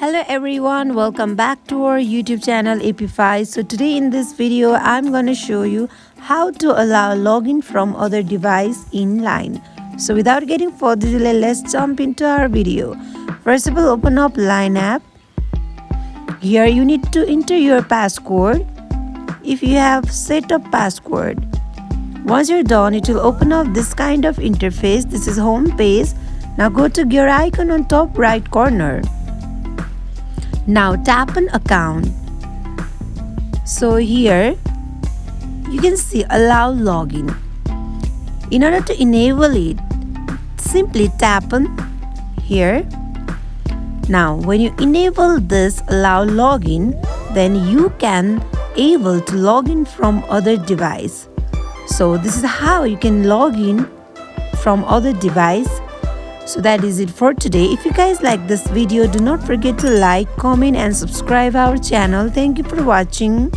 Hello everyone, welcome back to our YouTube channel Appify. So today in this video I'm going to show you how to allow login from other device in line. So without getting further delay, let's jump into our video. First of all, open up Line app. Here you need to enter your passcode if you have set up password. Once you're done, it will open up this kind of interface. This is home page. Now go to gear icon on top right corner. Now tap on account. So here you can see allow login. In order to enable it, simply tap on here. Now when you enable this allow login, then you can able to log in from other device. So this is how you can log in from other device. So that is it for today. If you guys like this video, do not forget to like, comment and subscribe our channel. Thank you for watching.